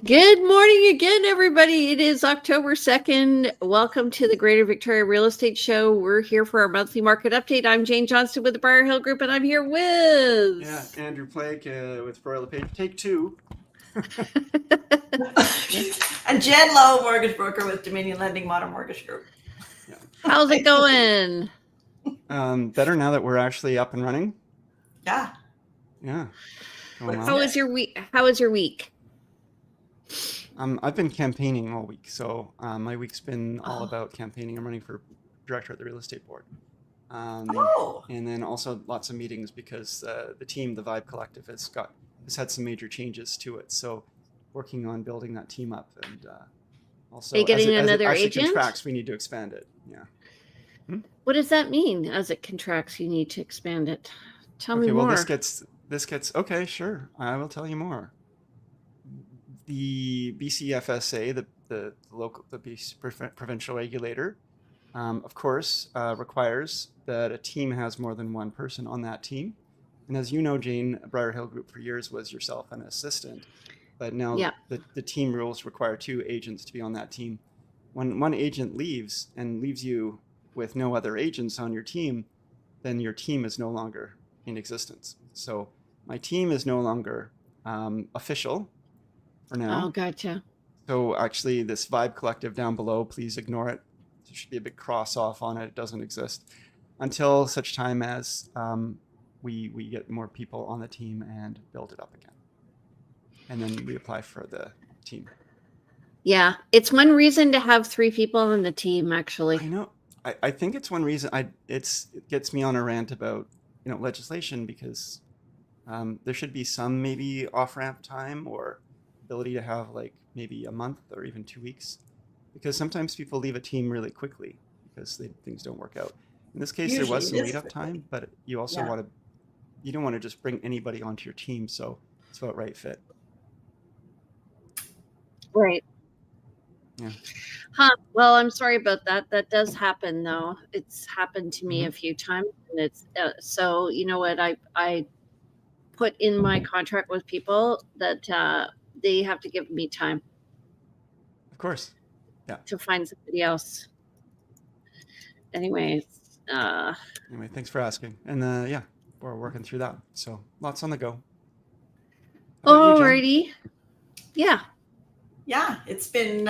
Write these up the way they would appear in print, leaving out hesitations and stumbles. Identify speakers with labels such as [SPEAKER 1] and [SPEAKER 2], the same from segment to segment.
[SPEAKER 1] Good morning again, everybody. It is October 2nd. Welcome to the Greater Victoria Real Estate Show. We're here for our monthly market update. I'm Jane Johnston with the Briar Hill Group, and I'm here with...
[SPEAKER 2] Andrew Blake with Royal LePage. Take two.
[SPEAKER 3] And Jen Lowe, mortgage broker with Dominion Lending Modern Mortgage Group.
[SPEAKER 2] Yeah.
[SPEAKER 1] How's it going?
[SPEAKER 2] Better now that we're actually up and running.
[SPEAKER 3] Yeah.
[SPEAKER 2] Yeah.
[SPEAKER 1] How was your week? How was your week?
[SPEAKER 2] I've been campaigning all week, so my week's been all about campaigning. I'm running for director at the real estate board. And then also lots of meetings because the team, the Vibe Collective, has had some major changes to it. So working on building that team up, and also
[SPEAKER 1] are you getting another
[SPEAKER 2] as it
[SPEAKER 1] agent?
[SPEAKER 2] contracts, we need to expand it. Yeah.
[SPEAKER 1] What does that mean? As it contracts, you need to expand it. Tell me more.
[SPEAKER 2] Well, this gets okay. Sure, I will tell you more. The BCFSA, the BC provincial regulator, of course, requires that a team has more than one person on that team. And as you know, Jane, Briar Hill Group for years was yourself an assistant, but now the team rules require two agents to be on that team. When one agent leaves and leaves you with no other agents on your team, then your team is no longer in existence. So my team is no longer official for now.
[SPEAKER 1] Oh, gotcha.
[SPEAKER 2] So actually this Vibe Collective down below, please ignore it. There should be a big cross off on it. It doesn't exist until such time as we get more people on the team and build it up again. And then we apply for the team.
[SPEAKER 1] Yeah, it's one reason to have three people on the team, actually.
[SPEAKER 2] I know. I think it's one reason it gets me on a rant about legislation, because there should be some maybe off-ramp time or ability to have like maybe a month or even 2 weeks, because sometimes people leave a team really quickly because things don't work out. In this case, there was some lead up time, but you also you don't want to just bring anybody onto your team, so it's about right fit.
[SPEAKER 1] Right.
[SPEAKER 2] Yeah.
[SPEAKER 1] Well, I'm sorry about that. That does happen, though. It's happened to me a few times, and it's so you know what I put in my contract with people that they have to give me time.
[SPEAKER 2] Of course. Yeah.
[SPEAKER 1] To find somebody else. Anyway,
[SPEAKER 2] thanks for asking. And we're working through that. So lots on the go.
[SPEAKER 1] Alrighty. Yeah.
[SPEAKER 3] Yeah, it's been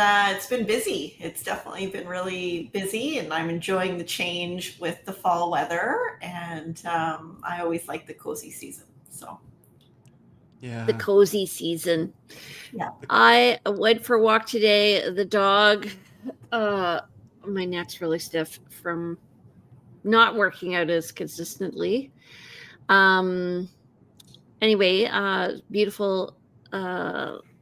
[SPEAKER 3] busy. It's definitely been really busy, and I'm enjoying the change with the fall weather. And I always like the cozy season. So.
[SPEAKER 2] Yeah.
[SPEAKER 1] The cozy season.
[SPEAKER 3] Yeah.
[SPEAKER 1] I went for a walk today. The dog, my neck's really stiff from not working out as consistently. Anyway, beautiful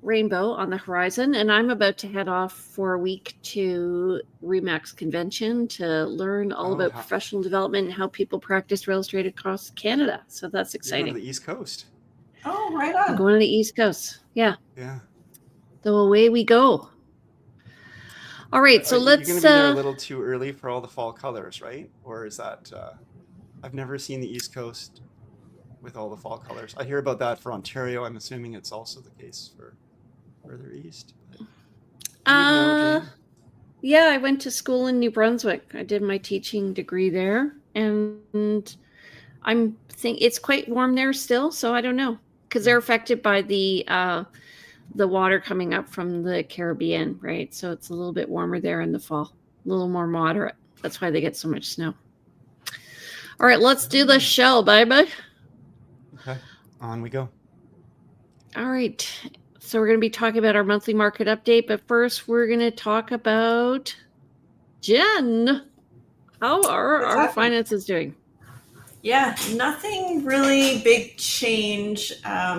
[SPEAKER 1] rainbow on the horizon, and I'm about to head off for a week to REMAX convention to learn all about professional development and how people practice real estate across Canada. So that's exciting.
[SPEAKER 2] You're going to the East Coast.
[SPEAKER 3] Oh, right on.
[SPEAKER 1] I'm going to the East Coast. Yeah.
[SPEAKER 2] Yeah.
[SPEAKER 1] So away we go. All right. So let's.
[SPEAKER 2] You're going to be there a little too early for all the fall colors, right? Or is that? I've never seen the East Coast with all the fall colors. I hear about that for Ontario. I'm assuming it's also the case for further east.
[SPEAKER 1] Yeah, I went to school in New Brunswick. I did my teaching degree there, and I'm think it's quite warm there still. So I don't know, because they're affected by the water coming up from the Caribbean, right? So it's a little bit warmer there in the fall, a little more moderate. That's why they get so much snow. All right, let's do the show, baby.
[SPEAKER 2] Okay, on we go.
[SPEAKER 1] All right. So we're going to be talking about our monthly market update, but first we're going to talk about Jen. How are our finances doing?
[SPEAKER 3] Yeah, nothing really big change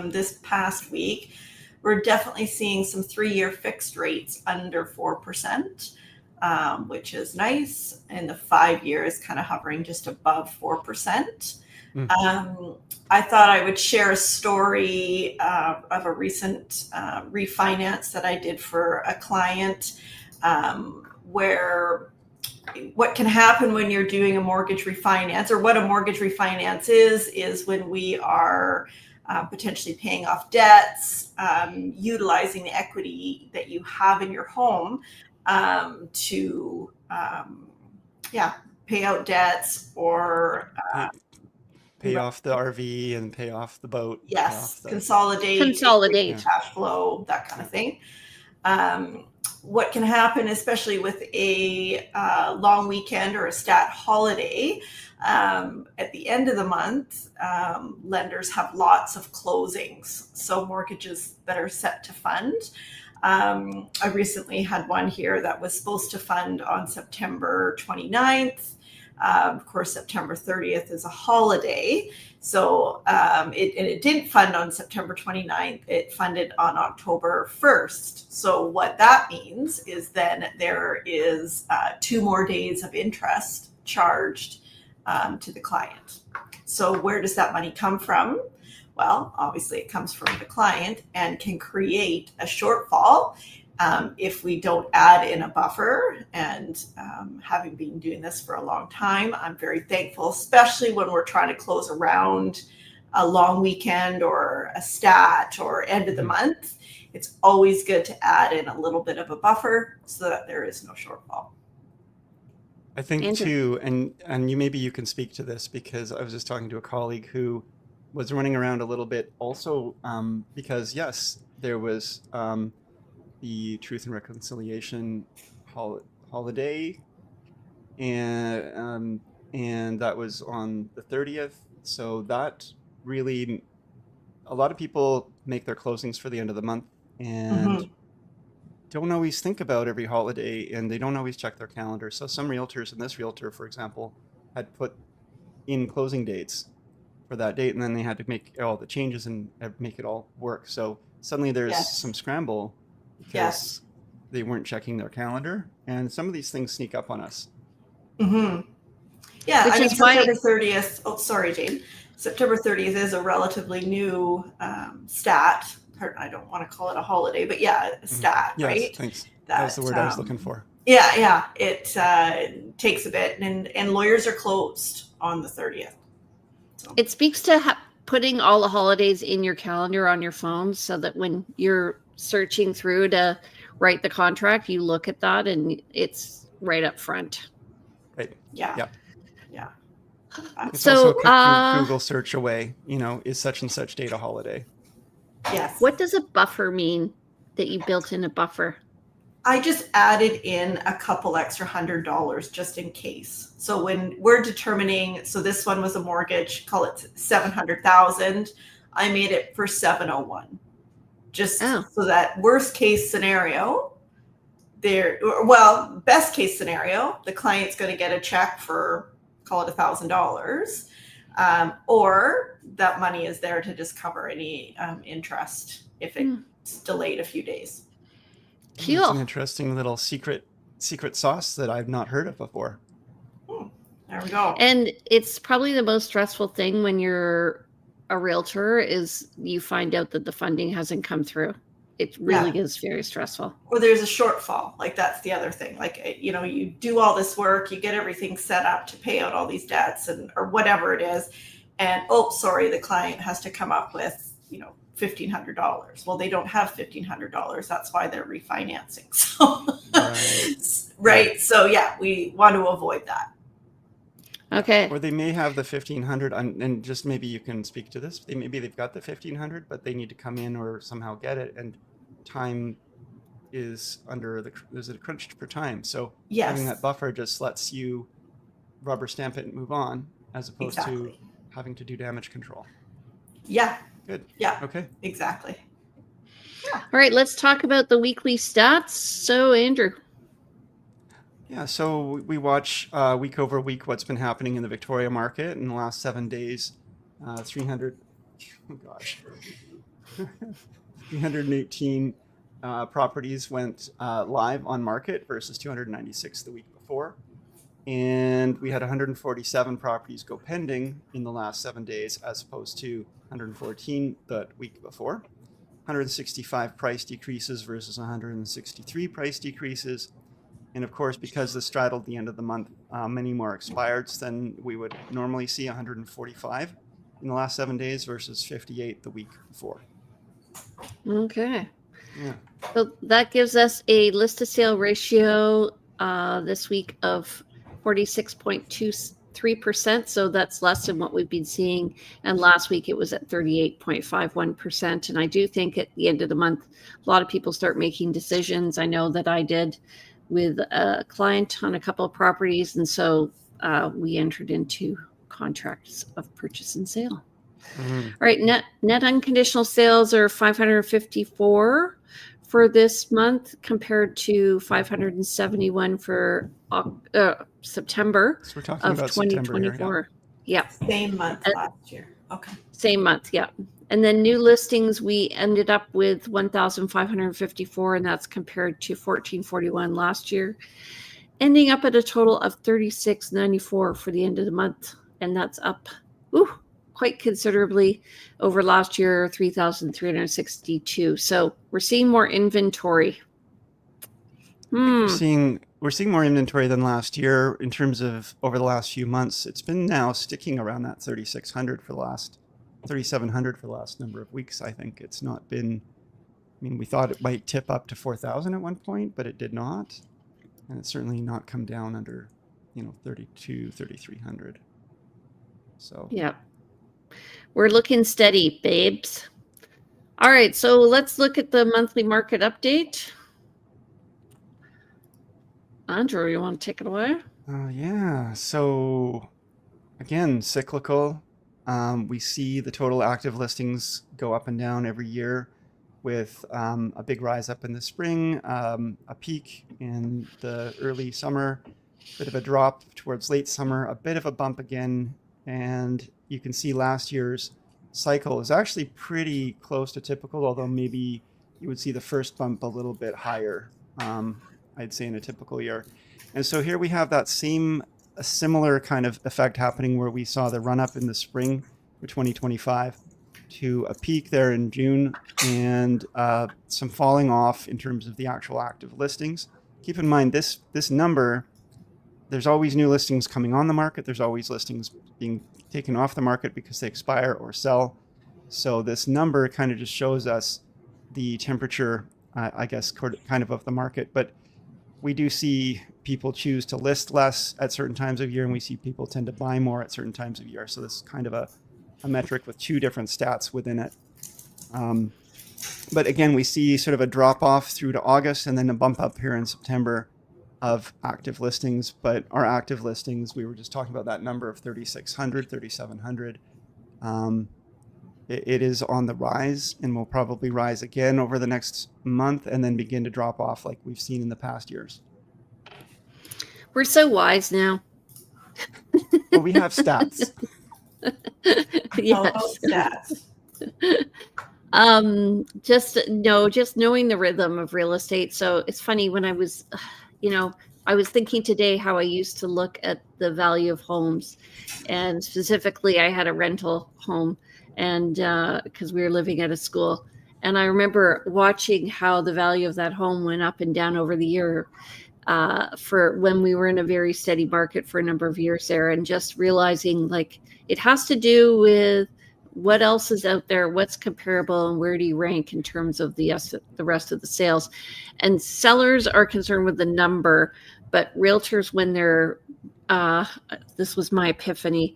[SPEAKER 3] this past week. We're definitely seeing some 3-year fixed rates under 4%, which is nice. And the 5-year is kind of hovering just above 4%. I thought I would share a story of a recent refinance that I did for a client, where what can happen when you're doing a mortgage refinance, or what a mortgage refinance is when we are potentially paying off debts, utilizing the equity that you have in your home to pay out debts or
[SPEAKER 2] Pay off the RV and pay off the boat.
[SPEAKER 3] yes,
[SPEAKER 2] the,
[SPEAKER 3] consolidate cash flow, that kind of thing. What can happen, especially with a long weekend or a stat holiday, at the end of the month, lenders have lots of closings, so mortgages that are set to fund. I recently had one here that was supposed to fund on September 29th. Of course, September 30th is a holiday. So it didn't fund on September 29th. It funded on October 1st. So what that means is then there is 2 more days of interest charged to the client. So where does that money come from? Well, obviously it comes from the client and can create a shortfall if we don't add in a buffer. And having been doing this for a long time, I'm very thankful, especially when we're trying to close around a long weekend or a stat or end of the month. It's always good to add in a little bit of a buffer so that there is no shortfall.
[SPEAKER 2] I think too, and maybe you can speak to this, because I was just talking to a colleague who was running around a little bit also because yes, there was the Truth and Reconciliation holiday, and that was on the 30th. So that really, a lot of people make their closings for the end of the month and don't always think about every holiday, and they don't always check their calendar. So some realtors, and this realtor, for example, had put in closing dates for that date, and then they had to make all the changes and make it all work. So suddenly there's some scramble because they weren't checking their calendar, and some of these things sneak up on us.
[SPEAKER 3] Yeah, I mean, September 30th. Oh, sorry, Jane. September 30th is a relatively new stat. I don't want to call it a holiday, but a stat,
[SPEAKER 2] yes,
[SPEAKER 3] right?
[SPEAKER 2] Thanks. That's the word I was looking for.
[SPEAKER 3] Yeah. It takes a bit, and lawyers are closed on the 30th. So.
[SPEAKER 1] It speaks to putting all the holidays in your calendar on your phone, so that when you're searching through to write the contract, you look at that and it's right up front.
[SPEAKER 2] Right.
[SPEAKER 3] Yeah.
[SPEAKER 2] It's
[SPEAKER 1] so
[SPEAKER 2] also a Google search away, is such and such date a holiday?
[SPEAKER 3] Yes.
[SPEAKER 1] What does a buffer mean, that you built in a buffer?
[SPEAKER 3] I just added in a couple extra $100 just in case. So when we're determining, so this one was a mortgage, call it $700,000. I made it for $701, just so that worst case scenario, best case scenario, the client's going to get a check for, call it $1,000, or that money is there to just cover any interest if it's delayed a few days.
[SPEAKER 1] Cool.
[SPEAKER 2] It's an interesting little secret sauce that I've not heard of before.
[SPEAKER 3] There we go.
[SPEAKER 1] And it's probably the most stressful thing when you're a realtor is you find out that the funding hasn't come through. It really is very stressful.
[SPEAKER 3] Or there's a shortfall. Like that's the other thing. Like, you do all this work, you get everything set up to pay out all these debts or whatever it is. And, the client has to come up with, $1,500. Well, they don't have $1,500. That's why they're refinancing. So, right. So we want to avoid that.
[SPEAKER 1] Okay.
[SPEAKER 2] Or they may have the 1,500, and just maybe you can speak to this. Maybe they've got the 1,500, but they need to come in or somehow get it, and time is there's a crunch for time. So having that buffer just lets you rubber stamp it and move on, as opposed to having to do damage control.
[SPEAKER 3] Yeah.
[SPEAKER 2] Good.
[SPEAKER 3] Yeah.
[SPEAKER 2] Okay.
[SPEAKER 3] Exactly.
[SPEAKER 1] All right, let's talk about the weekly stats. So, Andrew.
[SPEAKER 2] Yeah, so we watch week over week what's been happening in the Victoria market in the last 7 days. 318 properties went live on market versus 296 the week before. And we had 147 properties go pending in the last 7 days, as opposed to 114 the week before. 165 price decreases versus 163 price decreases. And of course, because this straddled the end of the month, many more expireds than we would normally see, 145 in the last 7 days versus 58 the week before.
[SPEAKER 1] Okay.
[SPEAKER 2] Yeah.
[SPEAKER 1] So that gives us a list to sale ratio this week of 46.23%. So that's less than what we've been seeing. And last week it was at 38.51%. And I do think at the end of the month, a lot of people start making decisions. I know that I did with a client on a couple of properties. And so we entered into contracts of purchase and sale.
[SPEAKER 2] Mhm.
[SPEAKER 1] All right, net unconditional sales are 554 for this month compared to 571 for September
[SPEAKER 2] So we're talking
[SPEAKER 1] of
[SPEAKER 2] about September here.
[SPEAKER 1] 2024. Yeah,
[SPEAKER 3] Same month last year. Okay.
[SPEAKER 1] same month. Yeah. And then new listings, we ended up with 1,554, and that's compared to 1,441 last year, ending up at a total of 3,694 for the end of the month. And that's up quite considerably over last year, 3,362. So we're seeing more inventory.
[SPEAKER 2] We're seeing more inventory than last year in terms of over the last few months. It's been now sticking around that 3,700 for the last number of weeks. I think it's not been. I mean, we thought it might tip up to 4,000 at one point, but it did not, and it's certainly not come down under, 3,300. So
[SPEAKER 1] Yeah. We're looking steady, babes. All right, so let's look at the monthly market update. Andrew, you want to take it away?
[SPEAKER 2] Yeah. So again, cyclical. We see the total active listings go up and down every year, with a big rise up in the spring, a peak in the early summer, bit of a drop towards late summer, a bit of a bump again. And you can see last year's cycle is actually pretty close to typical, although maybe you would see the first bump a little bit higher, I'd say, in a typical year. And so here we have a similar kind of effect happening, where we saw the run up in the spring for 2025 to a peak there in June, and some falling off in terms of the actual active listings. Keep in mind this number, there's always new listings coming on the market. There's always listings being taken off the market because they expire or sell. So this number kind of just shows us the temperature, I guess, kind of the market. But we do see people choose to list less at certain times of year, and we see people tend to buy more at certain times of year. So this is kind of a metric with two different stats within it. But again, we see sort of a drop off through to August, and then a bump up here in September of active listings. But our active listings, we were just talking about that number of 3,600, 3,700. It is on the rise, and will probably rise again over the next month, and then begin to drop off like we've seen in the past years.
[SPEAKER 1] We're so wise now.
[SPEAKER 2] Well, we have stats.
[SPEAKER 3] Yes. Stats.
[SPEAKER 1] Just knowing the rhythm of real estate. So it's funny, when I was, I was thinking today how I used to look at the value of homes, and specifically I had a rental home, and because we were living at a school, and I remember watching how the value of that home went up and down over the year, for when we were in a very steady market for a number of years there, and just realizing like it has to do with what else is out there, what's comparable, and where do you rank in terms of the rest of the sales. And sellers are concerned with the number, but realtors, when they're this was my epiphany,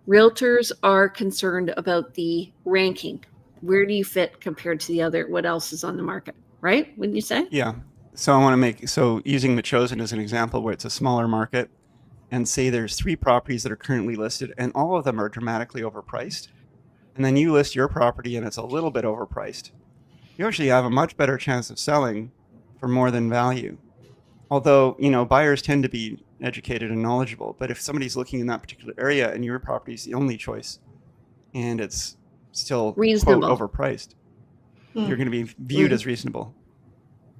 [SPEAKER 1] realtors are concerned about the ranking. Where do you fit compared to the other, what else is on the market, right? Wouldn't you say?
[SPEAKER 2] Yeah. So I want to using The Chosen as an example, where it's a smaller market, and say there's 3 properties that are currently listed, and all of them are dramatically overpriced. And then you list your property and it's a little bit overpriced. You actually have a much better chance of selling for more than value. Although, buyers tend to be educated and knowledgeable, but if somebody's looking in that particular area and your property is the only choice, and it's still
[SPEAKER 1] reasonable,
[SPEAKER 2] quote, overpriced, you're going to be viewed as reasonable.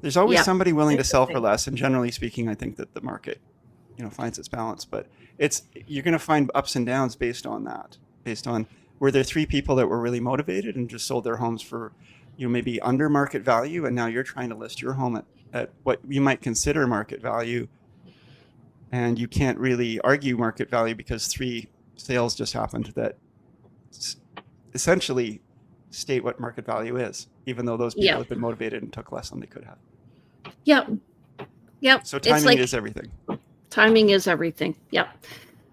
[SPEAKER 2] There's always somebody willing to sell for less, and generally speaking, I think that the market, finds its balance. But you're going to find ups and downs based on that. Based on, were there 3 people that were really motivated and just sold their homes for, maybe under market value, and now you're trying to list your home at what you might consider market value, and you can't really argue market value because 3 sales just happened that essentially state what market value is, even though those people
[SPEAKER 1] Yeah.
[SPEAKER 2] have been motivated and took less than they could have.
[SPEAKER 1] Yep. Yep.
[SPEAKER 2] So
[SPEAKER 1] It's
[SPEAKER 2] timing
[SPEAKER 1] like
[SPEAKER 2] is everything.
[SPEAKER 1] timing is everything. Yep.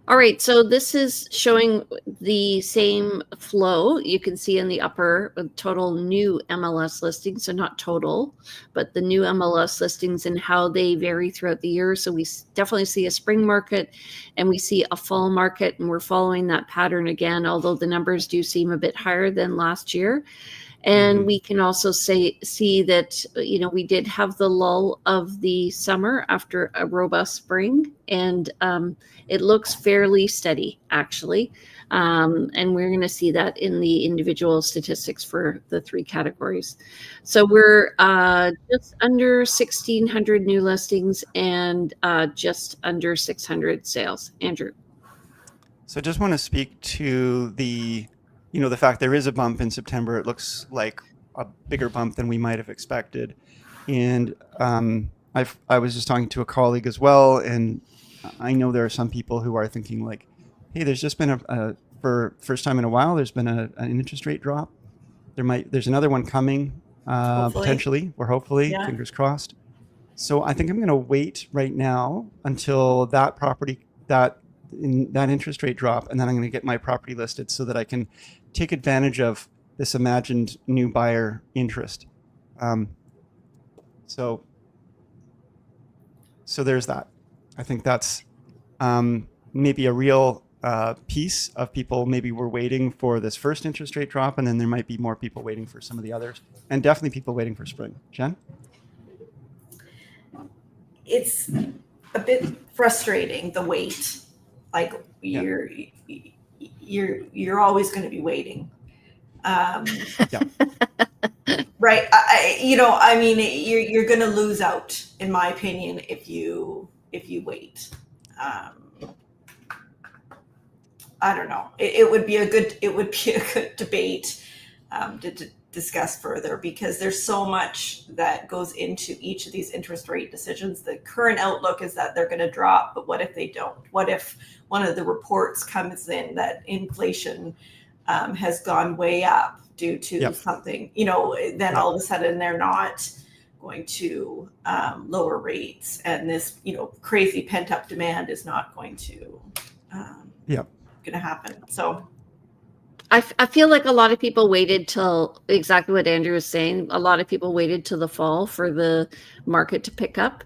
[SPEAKER 1] All right. So this is showing the same flow. You can see in the upper total new MLS listings. So not total, but the new MLS listings and how they vary throughout the year. So we definitely see a spring market and we see a fall market, and we're following that pattern again, although the numbers do seem a bit higher than last year. And we can also see that, we did have the lull of the summer after a robust spring, and it looks fairly steady, actually. And we're going to see that in the individual statistics for the 3 categories. So we're just under 1,600 new listings and just under 600 sales. Andrew.
[SPEAKER 2] So I just want to speak to the fact there is a bump in September. It looks like a bigger bump than we might have expected. And I was just talking to a colleague as well, and I know there are some people who are thinking like, hey, there's just been for first time in a while, there's been an interest rate drop. There's another one coming, potentially, or hopefully,
[SPEAKER 3] Yeah.
[SPEAKER 2] fingers crossed. So I think I'm going to wait right now until that interest rate drop, and then I'm going to get my property listed so that I can take advantage of this imagined new buyer interest. So there's that. I think that's maybe a real piece of people. Maybe we're waiting for this first interest rate drop, and then there might be more people waiting for some of the others, and definitely people waiting for spring. Jen?
[SPEAKER 3] It's a bit frustrating, the wait. Like you're always going to be waiting. Right. You're going to lose out, in my opinion, if you wait. I don't know. It would be a good debate to discuss further, because there's so much that goes into each of these interest rate decisions. The current outlook is that they're going to drop, but what if they don't? What if one of the reports comes in that inflation has gone way up due to something, then all of a sudden they're not going to lower rates, and this, crazy pent up demand is not going to happen. So
[SPEAKER 1] I feel like a lot of people waited till exactly what Andrew was saying. A lot of people waited till the fall for the market to pick up.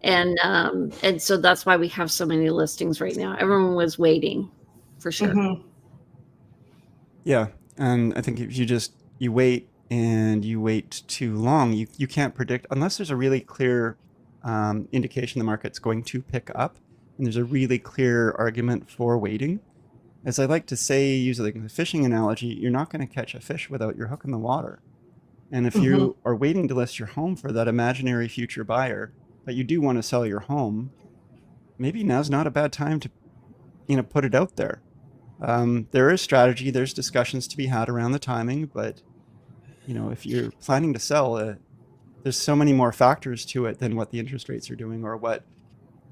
[SPEAKER 1] And so that's why we have so many listings right now. Everyone was waiting for sure.
[SPEAKER 3] Mm-hmm.
[SPEAKER 2] Yeah. And I think if you wait and you wait too long, you can't predict, unless there's a really clear indication the market's going to pick up, and there's a really clear argument for waiting. As I like to say, use like the fishing analogy, you're not going to catch a fish without your hook in the water. And if you are waiting to list your home for that imaginary future buyer, but you do want to sell your home, maybe now's not a bad time to, put it out there. There is strategy, there's discussions to be had around the timing, but if you're planning to sell, there's so many more factors to it than what the interest rates are doing, or what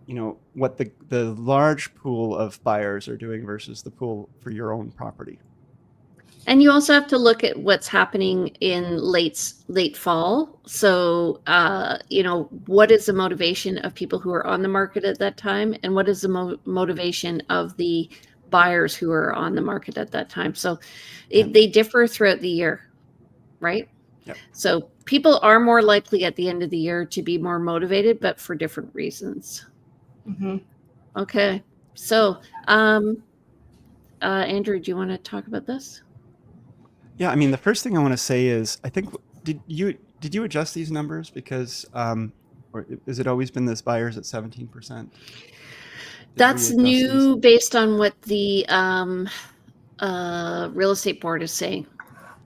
[SPEAKER 2] the large pool of buyers are doing versus the pool for your own property.
[SPEAKER 1] And you also have to look at what's happening in late fall. So, what is the motivation of people who are on the market at that time? And what is the motivation of the buyers who are on the market at that time? So they differ throughout the year, right?
[SPEAKER 2] Yep.
[SPEAKER 1] So people are more likely at the end of the year to be more motivated, but for different reasons.
[SPEAKER 3] Mm-hmm.
[SPEAKER 1] Okay. So, Andrew, do you want to talk about this?
[SPEAKER 2] Yeah, I mean, the first thing I want to say is, I think, did you adjust these numbers? Because, or has it always been this buyers at 17%?
[SPEAKER 1] That's new based on what the real estate board is saying.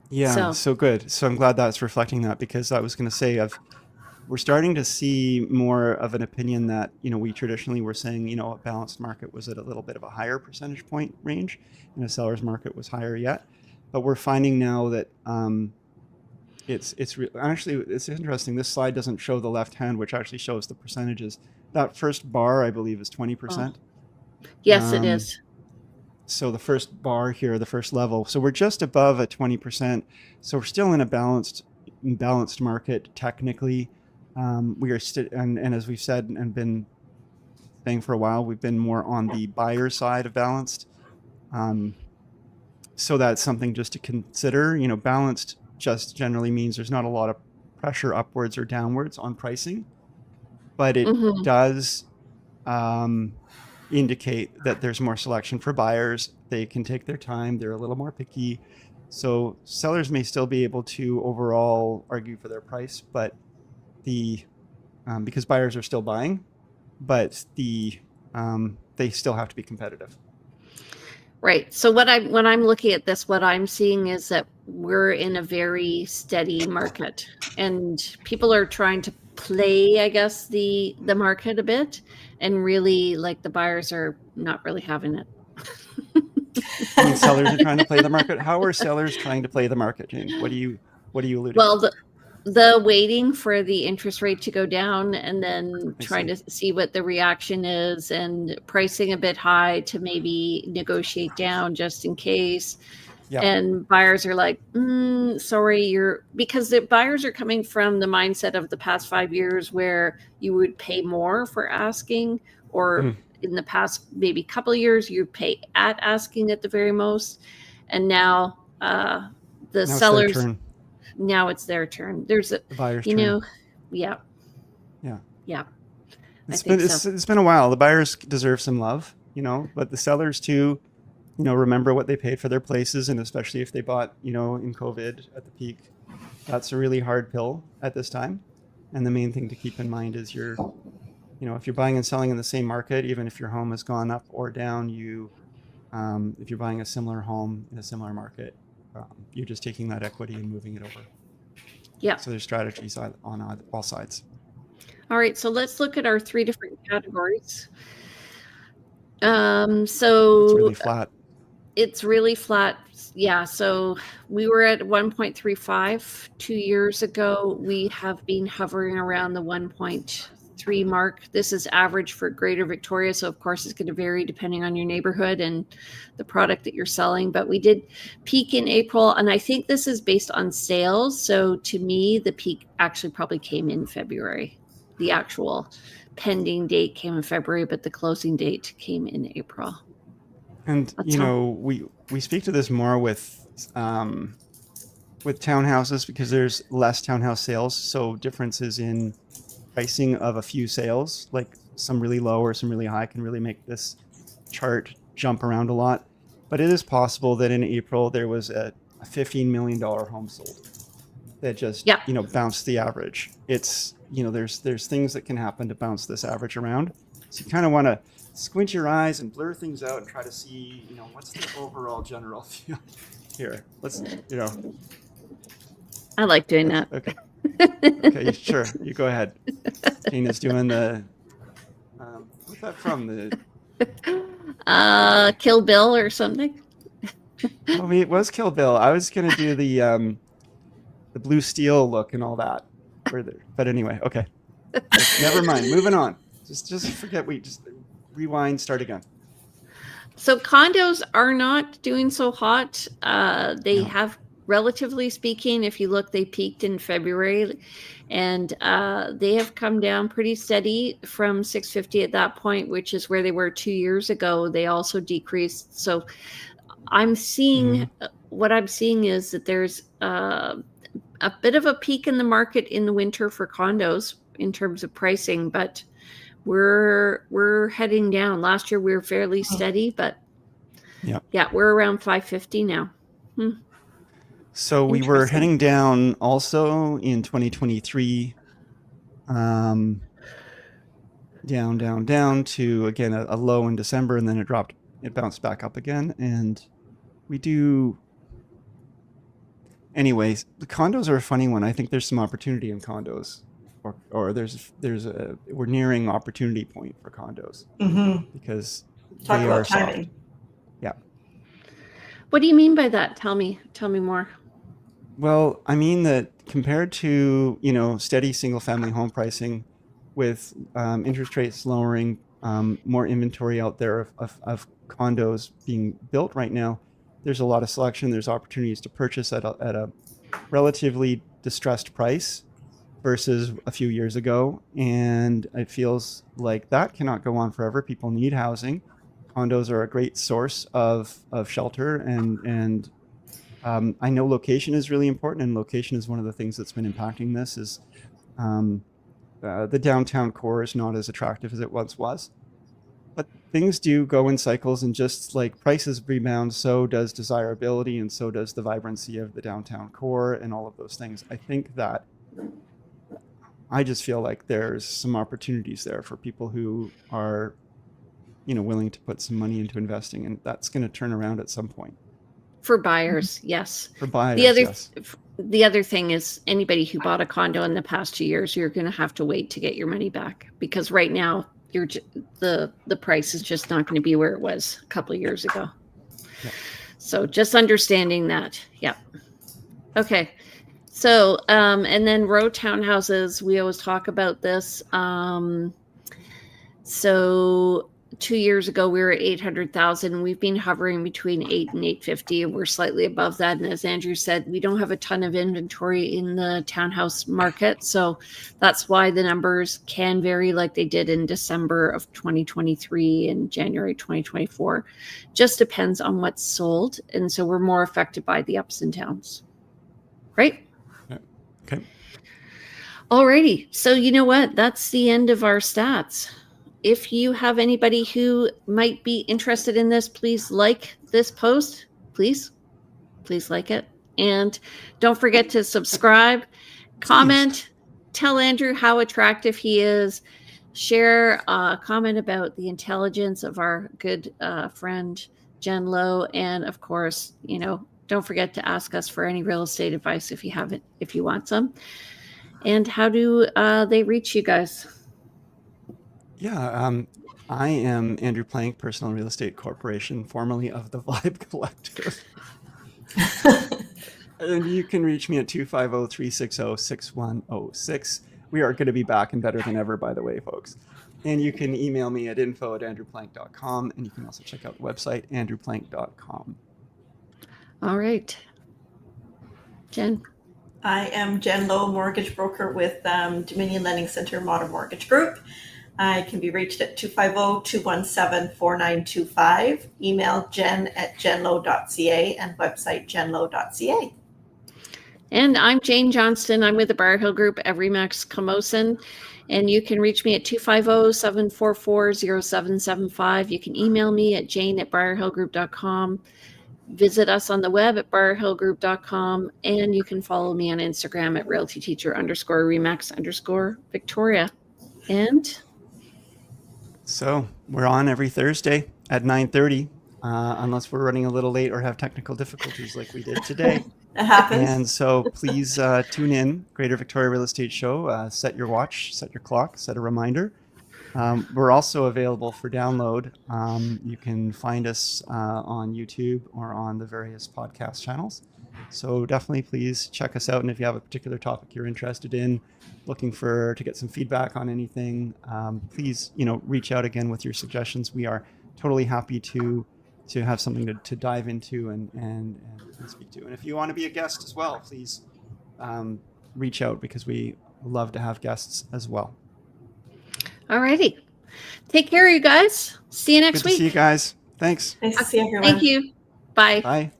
[SPEAKER 2] Yeah, so good. So I'm glad that's reflecting that, because I was going to say, we're starting to see more of an opinion that, we traditionally were saying, a balanced market was at a little bit of a higher percentage point range, and a seller's market was higher yet. But we're finding now that actually, it's interesting. This slide doesn't show the left hand, which actually shows the percentages. That first bar, I believe, is 20%.
[SPEAKER 1] Yes, it is.
[SPEAKER 2] so the first bar here, the first level. So we're just above a 20%. So we're still in a balanced market technically. We are and as we've said and been saying for a while, we've been more on the buyer side of balanced. So that's something just to consider. Balanced just generally means there's not a lot of pressure upwards or downwards on pricing, but it
[SPEAKER 1] Mhm.
[SPEAKER 2] does indicate that there's more selection for buyers. They can take their time. They're a little more picky. So sellers may still be able to overall argue for their price, but because buyers are still buying, but they still have to be competitive.
[SPEAKER 1] Right. So when I'm looking at this, what I'm seeing is that we're in a very steady market, and people are trying to play, I guess, the market a bit, and really, like, the buyers are not really having it.
[SPEAKER 2] I mean, sellers are trying to play the market. How are sellers trying to play the market, Jane? What are you alluding
[SPEAKER 1] Well,
[SPEAKER 2] to?
[SPEAKER 1] the waiting for the interest rate to go down, and then
[SPEAKER 2] I
[SPEAKER 1] trying
[SPEAKER 2] see.
[SPEAKER 1] to see what the reaction is, and pricing a bit high to maybe negotiate down just in case.
[SPEAKER 2] Yeah.
[SPEAKER 1] And buyers are like, sorry, because the buyers are coming from the mindset of the past 5 years where you would pay more for asking, or
[SPEAKER 2] Mhm.
[SPEAKER 1] in the past maybe couple of years you pay at asking at the very most, and now the
[SPEAKER 2] Now it's their
[SPEAKER 1] sellers,
[SPEAKER 2] turn,
[SPEAKER 1] now it's their turn. There's a,
[SPEAKER 2] the buyer's
[SPEAKER 1] you
[SPEAKER 2] turn.
[SPEAKER 1] know, yeah,
[SPEAKER 2] Yeah.
[SPEAKER 1] yeah, I
[SPEAKER 2] It's
[SPEAKER 1] think
[SPEAKER 2] been
[SPEAKER 1] so.
[SPEAKER 2] it's been a while. The buyers deserve some love, but the sellers too, remember what they paid for their places, and especially if they bought, in COVID at the peak. That's a really hard pill at this time. And the main thing to keep in mind is if you're buying and selling in the same market, even if your home has gone up or down, if you're buying a similar home in a similar market, you're just taking that equity and moving it over.
[SPEAKER 1] Yeah.
[SPEAKER 2] So there's strategies on all sides.
[SPEAKER 1] All right, so let's look at our 3 different categories.
[SPEAKER 2] It's
[SPEAKER 1] So
[SPEAKER 2] really flat.
[SPEAKER 1] it's really flat. Yeah, so we were at 1.35 2 years ago. We have been hovering around the 1.3 mark. This is average for Greater Victoria, so of course it's going to vary depending on your neighborhood and the product that you're selling. But we did peak in April, and I think this is based on sales. So to me, the peak actually probably came in February. The actual pending date came in February, but the closing date came in April.
[SPEAKER 2] And
[SPEAKER 1] That's all.
[SPEAKER 2] we speak to this more with townhouses because there's less townhouse sales, so differences in pricing of a few sales, like some really low or some really high, can really make this chart jump around a lot. But it is possible that in April there was a $15 million home sold that just
[SPEAKER 1] Yeah.
[SPEAKER 2] bounced the average. It's there's things that can happen to bounce this average around. So you kind of want to squint your eyes and blur things out and try to see what's the overall general feel here. Let's
[SPEAKER 1] I like doing that.
[SPEAKER 2] okay, sure, you go ahead. Tina's doing the what's that from, the
[SPEAKER 1] Kill Bill or something.
[SPEAKER 2] it was Kill Bill. I was gonna do the blue steel look and all that, but anyway, okay. Never mind, moving on. Just forget, we just rewind, start again.
[SPEAKER 1] So condos are not doing so hot. They
[SPEAKER 2] No.
[SPEAKER 1] have, relatively speaking, if you look, they peaked in February, and they have come down pretty steady from 650 at that point, which is where they were 2 years ago. They also decreased. So I'm seeing, what I'm seeing is that there's a bit of a peak in the market in the winter for condos in terms of pricing, but we're heading down. Last year we were fairly steady, but yeah, we're around 550 now.
[SPEAKER 2] So we were heading down also in 2023, down to, again, a low in December, and then it bounced back up again. And anyways, the condos are a funny one. I think there's some opportunity in condos, or we're nearing opportunity point for condos, because
[SPEAKER 3] Talk
[SPEAKER 2] they
[SPEAKER 3] about
[SPEAKER 2] are soft.
[SPEAKER 3] timing.
[SPEAKER 2] Yeah.
[SPEAKER 1] What do you mean by that? Tell me more.
[SPEAKER 2] Well, I mean that compared to steady single family home pricing, with interest rates lowering, more inventory out there of condos being built right now, there's a lot of selection. There's opportunities to purchase at a relatively distressed price versus a few years ago. And it feels like that cannot go on forever. People need housing. Condos are a great source of shelter. And I know location is really important. And location is one of the things that's been impacting this is the downtown core is not as attractive as it once was. But things do go in cycles, and just like prices rebound, so does desirability, and so does the vibrancy of the downtown core and all of those things. I think that I just feel like there's some opportunities there for people who are, willing to put some money into investing, and that's going to turn around at some point.
[SPEAKER 1] For buyers, yes.
[SPEAKER 2] For buyers,
[SPEAKER 1] yes.
[SPEAKER 2] Yes.
[SPEAKER 1] The other thing is anybody who bought a condo in the past 2 years, you're going to have to wait to get your money back, because right now the price is just not going to be where it was a couple of years ago.
[SPEAKER 2] Yeah.
[SPEAKER 1] So just understanding that. Yeah. Okay. So, and then row townhouses, we always talk about this. So 2 years ago, we were at 800,000. We've been hovering between 8 and 850, and we're slightly above that. And as Andrew said, we don't have a ton of inventory in the townhouse market. So that's why the numbers can vary like they did in December of 2023 and January 2024. Just depends on what's sold. And so we're more affected by the ups and downs. Right?
[SPEAKER 2] Yeah. Okay.
[SPEAKER 1] Alrighty. So you know what? That's the end of our stats. If you have anybody who might be interested in this, please like this post. Please like it. And don't forget to subscribe, comment, tell Andrew how attractive he is, share a comment about the intelligence of our good friend, Jen Lowe. And of course, don't forget to ask us for any real estate advice if you want some. And how do they reach you guys?
[SPEAKER 2] Yeah, I am Andrew Plank, Personal Real Estate Corporation, formerly of the Vibe Collective. And you can reach me at 250-360-6106. We are going to be back and better than ever, by the way, folks. And you can email me at info@andrewplank.com, and you can also check out the website, andrewplank.com.
[SPEAKER 1] All right. Jen?
[SPEAKER 3] I am Jen Lowe, mortgage broker with Dominion Lending Center Modern Mortgage Group. I can be reached at 250-217-4925. Email jen@jenlowe.ca and website jenlowe.ca.
[SPEAKER 1] And I'm Jane Johnston. I'm with the Briar Hill Group at Remax Camosun. And you can reach me at 250-744-0775. You can email me at jane@briarhillgroup.com. Visit us on the web at briarhillgroup.com. And you can follow me on Instagram at realtyteacher_Remax_Victoria. And
[SPEAKER 2] so we're on every Thursday at 9:30, unless we're running a little late or have technical difficulties like we did today.
[SPEAKER 3] It happens.
[SPEAKER 2] And so please tune in, Greater Victoria Real Estate Show. Set your watch, set your clock, set a reminder. We're also available for download. You can find us on YouTube or on the various podcast channels. So definitely please check us out. And if you have a particular topic you're interested in, looking to get some feedback on anything, please, reach out again with your suggestions. We are totally happy to have something to dive into and speak to. And if you want to be a guest as well, please reach out, because we love to have guests as well.
[SPEAKER 1] all righty. Take care, you guys. See you next
[SPEAKER 2] Good
[SPEAKER 1] week.
[SPEAKER 2] to see you guys. Thanks.
[SPEAKER 3] Nice to see everyone.
[SPEAKER 1] Thank you. Bye.
[SPEAKER 2] Bye.